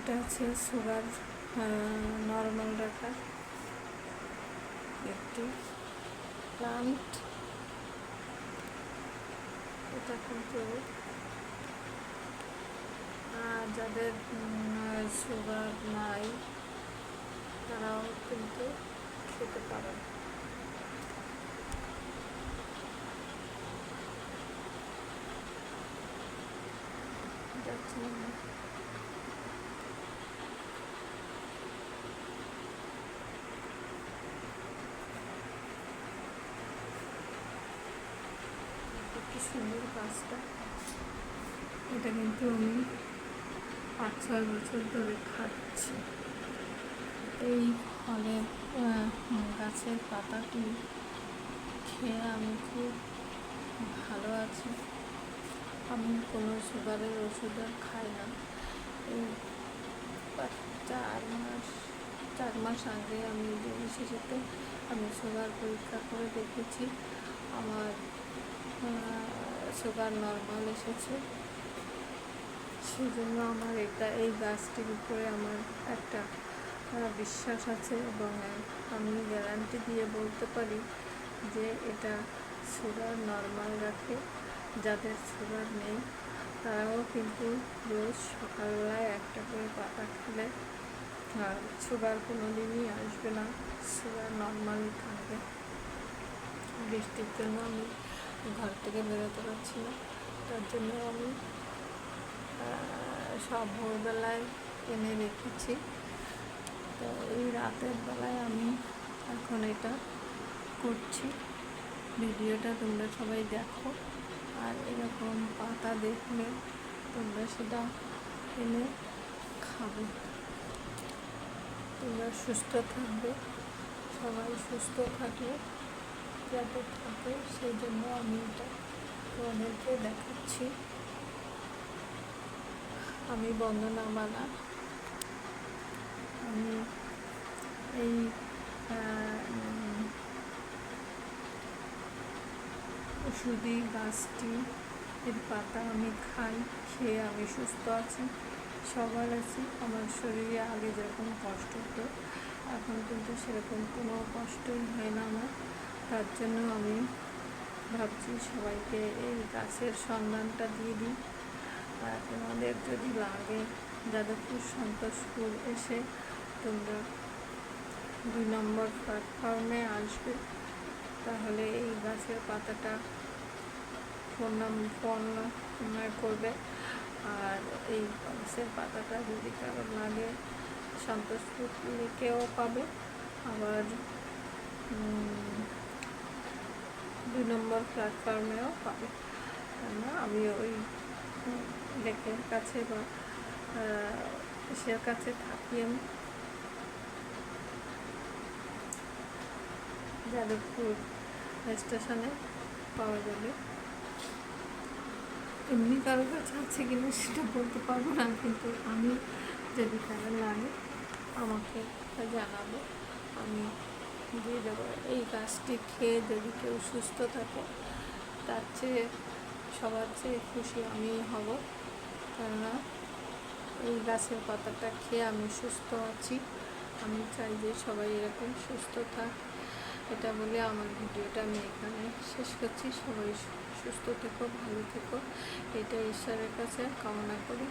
এটা আছে sugar normal রাখার একটি প্লান্ট। এটা কিন্তু যাদের সুগার নাই তারাও কিন্তু খেতে পারে। কি সুন্দর গাছটা, এটা কিন্তু আমি 5-6 বছর ধরে খাচ্ছি। এই ফলের গাছের পাতাটি খেয়ে আমি খুব ভালো আছি। আমি কোনো সুগারের ওষুধ আর খাই না। এই 4 মাস আগে আমি বিশেষত আমি সুগার পরীক্ষা করে দেখেছি, আমার সুগার নর্মাল এসেছে। সেই জন্য আমার এই গাছটির উপরে আমার একটা বিশ্বাস আছে এবং আমি গ্যারান্টি দিয়ে বলতে পারি যে এটা সুগার নর্মাল রাখে। যাদের সুগার নেই তারাও কিন্তু রোজ সকালবেলায় একটা করে পাতা খেলে আর সুগার কোনো দিনই আসবে না, সুগার নর্মালই থাকবে। বৃষ্টির জন্য আমি ঘর থেকে বেরোতে পারছি না, তার জন্য আমি সব ভোরবেলায় এনে রেখেছি। তো এই রাতের বেলায় আমি এখন এটা করছি। ভিডিওটা তোমরা সবাই দেখো, আর এরকম পাতা দেখলে তোমরা সেটা এনে খাবে। তোমরা সুস্থ থাকবে, সবাই সুস্থ থাকবে যাতে থাকে, সেই জন্য আমি এটা তোমাদেরকে দেখাচ্ছি। আমি বন্দনা মালা, আমি এই ওষুধি গাছটি এর পাতা আমি খাই, খেয়ে আমি সুস্থ আছি, সবার আছি। আমার শরীরে আগে যেরকম কষ্ট হতো এখন কিন্তু সেরকম কোনো কষ্টই হয় না আমার। তার জন্য আমি ভাবছি সবাইকে এই গাছের সন্ধানটা দিয়ে দিই। আর তোমাদের যদি লাগে যাদবপুর সন্তোষপুর এসে তোমরা 2 নম্বর প্ল্যাটফর্মে আসবে, তাহলে এই গাছের পাতাটা ফোন করবে। আর এই গাছের পাতাটা যদি কারো লাগে সন্তোষপুর লেকেও পাবে, আবার 2 নম্বর প্ল্যাটফর্মেও পাবে। কেননা আমি ওই লেকের কাছে বা সের কাছে থাকি। আমি যাদবপুর স্টেশনে পাওয়া যাবে। এমনি কারো কাছে আছে কিনা সেটা বলতে পারবো না, কিন্তু আমি যদি কারো লাগে আমাকে জানাবো, আমি দিয়ে দেবো। এই গাছটি খেয়ে যদি কেউ সুস্থ থাকে তার চেয়ে সবার চেয়ে খুশি আমি হব, কেননা এই গাছের পাতাটা খেয়ে আমি সুস্থ আছি। আমি চাই যে সবাই এরকম সুস্থ থাক। এটা বলে আমার ভিডিওটা আমি এখানে শেষ করছি। সবাই সুস্থ থেকো, ভালো থেকো, এটা ঈশ্বরের কাছে কামনা করি।